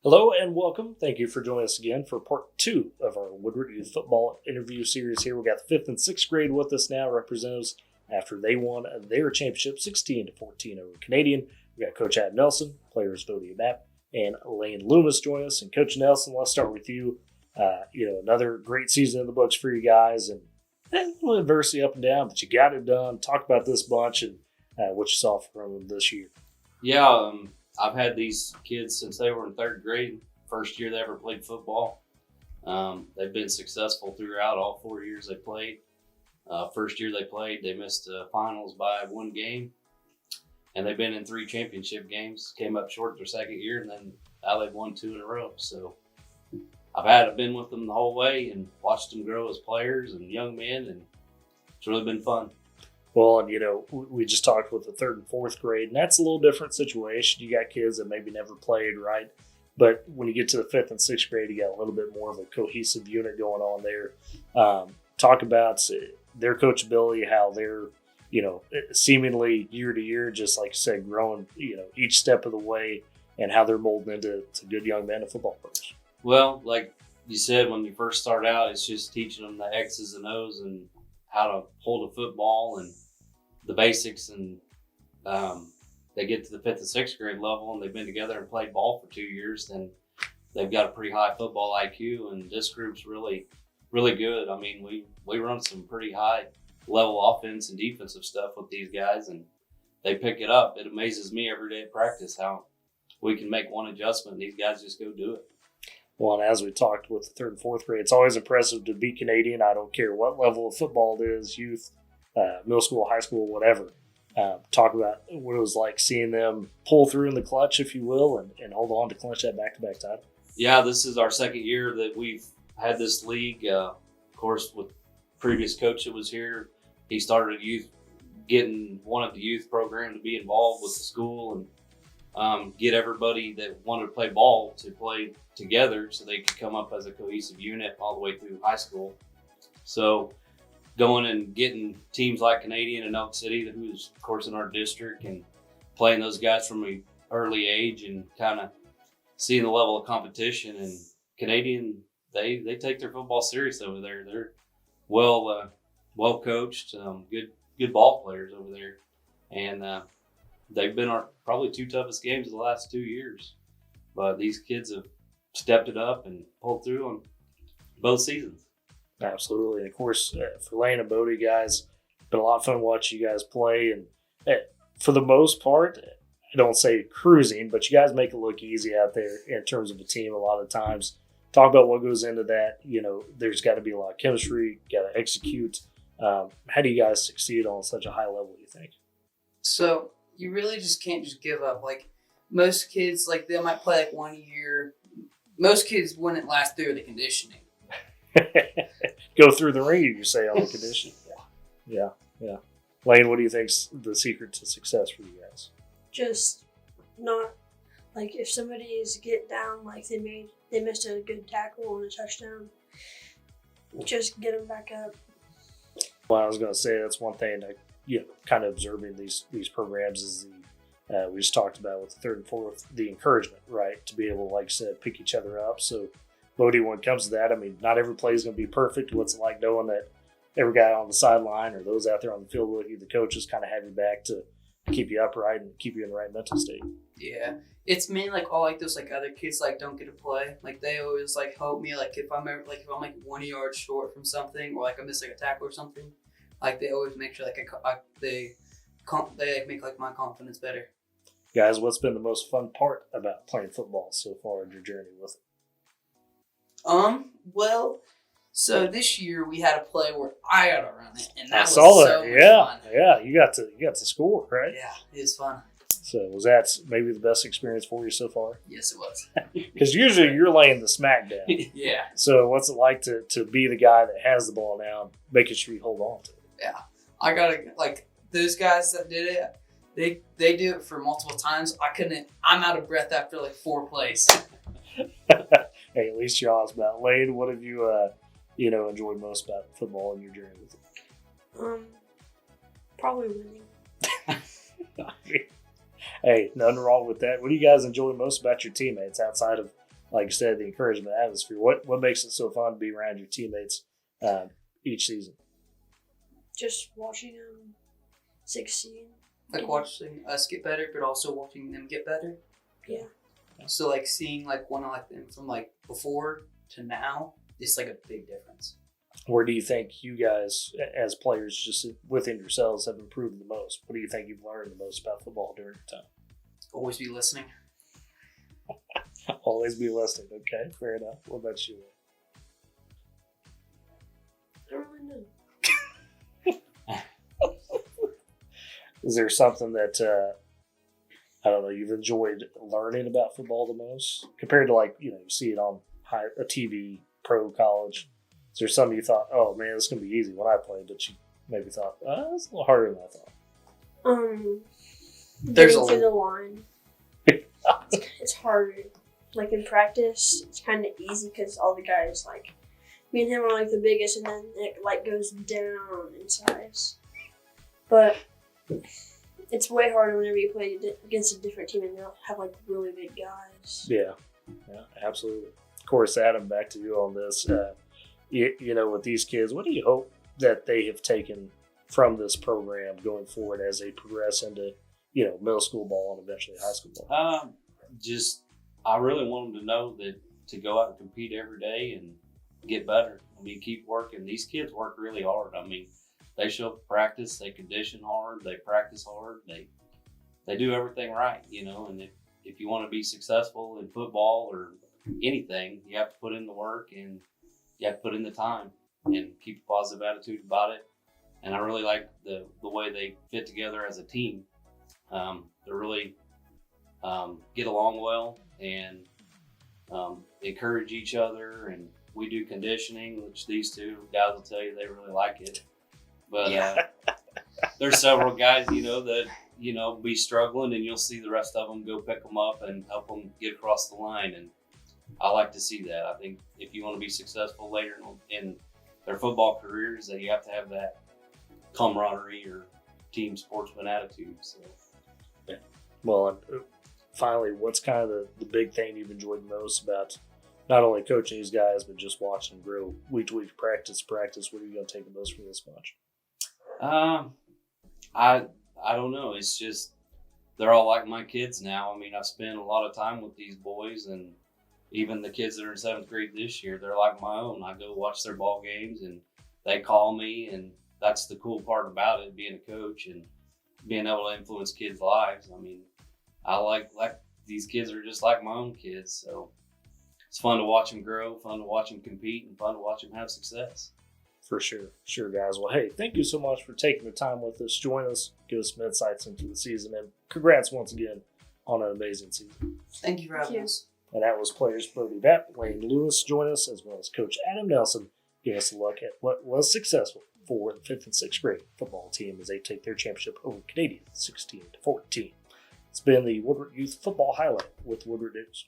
Hello and welcome. Thank you for joining us again for part two of our Woodward Youth Football interview series here. We got the fifth and sixth grade with us now, representatives after they won their championship 16-14 over Canadian. We got Coach Adam Nelson, players Bodie Mapp, and Lane Loomis join us. And Coach Nelson, let's start with you. Another great season in the books for you guys, and a little adversity up and down, but you got it done. Talk about this bunch and what you saw from them this year. Yeah, I've had these kids since they were in third grade, first year they ever played football. They've been successful throughout all 4 years they played. First year they played, they missed finals by one game, and they've been in 3 championship games, came up short their second year, and then now they've won 2 in a row. So I've been with them the whole way and watched them grow as players and young men, and it's really been fun. Well, and we just talked with the third and fourth grade, and that's a little different situation. You got kids that maybe never played, right? But when you get to the fifth and sixth grade, you got a little bit more of a cohesive unit going on there. Talk about their coachability, how they're, seemingly year to year, just like you said, growing, each step of the way, and how they're molding into good young men and football players. Well, like you said, when you first start out, it's just teaching them the X's and O's and how to hold a football and the basics, and they get to the fifth and sixth grade level and they've been together and played ball for 2 years, then they've got a pretty high football IQ, and this group's really, really good. I mean, we run some pretty high level offense and defensive stuff with these guys, and they pick it up. It amazes me every day at practice how we can make one adjustment and these guys just go do it. Well, and as we talked with the third and fourth grade, it's always impressive to be Canadian. I don't care what level of football it is, youth, middle school, high school, whatever. Talk about what it was like seeing them pull through in the clutch, if you will, and hold on to clinch that back-to-back title. Yeah, this is our second year that we've had this league. Of course, with previous coach that was here, he started wanted the youth program to be involved with the school and get everybody that wanted to play ball to play together so they could come up as a cohesive unit all the way through high school. So going and getting teams like Canadian and Elk City, who's of course in our district, and playing those guys from an early age and kind of seeing the level of competition. And Canadian, they take their football serious over there. They're well coached, good ball players over there, and they've been our probably 2 toughest games of the last 2 years. But these kids have stepped it up and pulled through on both seasons. Absolutely. And of course, for Lane and Bodie, guys, it's been a lot of fun watching you guys play. And for the most part, I don't say cruising, but you guys make it look easy out there in terms of a team a lot of times. Talk about what goes into that. There's got to be a lot of chemistry, got to execute. How do you guys succeed on such a high level, you think? So you really just can't just give up. Like most kids, like they might play like 1 year. Most kids wouldn't last through the conditioning. Go through the ringer, you say, on the conditioning. Yeah. Lane, what do you think's the secret to success for you guys? Just not, like, if somebody is get down, like they missed a good tackle on a touchdown, just get them back up. Well, I was going to say that's one thing that, kind of observing these programs is we just talked about with the third and fourth, the encouragement, right? To be able, like I said, pick each other up. So, Bodie, when it comes to that, I mean, not every play is going to be perfect. What's it like knowing that every guy on the sideline or those out there on the field with you, the coaches kind of have your back to keep you upright and keep you in the right mental state? Yeah. It's mainly like all like those like other kids like don't get to play. Like they always like help me. Like if I'm like 1 yard short from something, or like I miss like a tackle or something, like they always make sure like they make like my confidence better. Guys, what's been the most fun part about playing football so far in your journey with it? Well, so this year we had a play where I got to run it, and that was so much fun. Yeah, you got to score, right? Yeah, it was fun. So was that maybe the best experience for you so far? Yes, it was. Because usually you're laying the smack down. Yeah. So what's it like to be the guy that has the ball now, making sure you hold on to it? Yeah, I gotta like those guys that did it. They do it for multiple times. I'm out of breath after like 4 plays. Hey, at least you're honest about it. Lane, what have you enjoyed most about football in your journey with it? Probably winning. Hey, nothing wrong with that. What do you guys enjoy most about your teammates outside of like you said, the encouragement atmosphere. What makes it so fun to be around your teammates each season? Just watching them succeed. Like watching us get better, but also watching them get better. Yeah. So like seeing like one of them from like before to now, it's like a big difference. Where do you think you guys, as players, just within yourselves, have improved the most? What do you think you've learned the most about football during your time? Always be listening. Always be listening. Okay, fair enough. What about you? I don't really know. Is there something that I don't know you've enjoyed learning about football the most compared to like you see it on a TV pro college? Is there something you thought, oh man, this is gonna be easy when I played, but you maybe thought, it's a little harder than I thought? There's Getting to the line. It's harder. Like in practice, it's kind of easy because all the guys like me and him are like the biggest, and then it like goes down in size. But it's way harder whenever you play against a different team and they'll have like really big guys. Yeah, absolutely. Of course, Adam, back to you on this. With these kids, what do you hope that they have taken from this program going forward as they progress into, middle school ball and eventually high school ball? I really want them to know that to go out and compete every day and get better. I mean, keep working. These kids work really hard. I mean, they show up to practice, they condition hard, they practice hard, they do everything right, and if you want to be successful in football or anything, you have to put in the work and you have to put in the time and keep a positive attitude about it. And I really like the way they fit together as a team. They really get along well and encourage each other. And we do conditioning, which these two guys will tell you they really like it. But there's several guys, that be struggling, and you'll see the rest of them go pick them up and help them get across the line. And I like to see that. I think if you want to be successful later in their football careers, that you have to have that camaraderie or team sportsman attitude. So, yeah. Well, finally, what's kind of the big thing you've enjoyed most about not only coaching these guys, but just watching them grow week to week, practice? What are you going to take the most from this bunch? I don't know. It's just they're all like my kids now. I mean, I spend a lot of time with these boys, and even the kids that are in 7th grade this year, they're like my own. I go watch their ball games, and they call me, and that's the cool part about it, being a coach and being able to influence kids' lives. I mean, I like these kids are just like my own kids, so it's fun to watch them grow, fun to watch them compete, and fun to watch them have success. For sure. Sure, guys. Well, hey, thank you so much for taking the time with us. Join us, give us some insights into the season, and congrats once again on an amazing season. Thank you for having us. And that was players Brody Vapp, Wayne Lewis join us, as well as Coach Adam Nelson, give us a look at what was successful for the 5th and 6th grade football team as they take their championship over Canadian 16-14. It's been the Woodward Youth Football Highlight with Woodward News.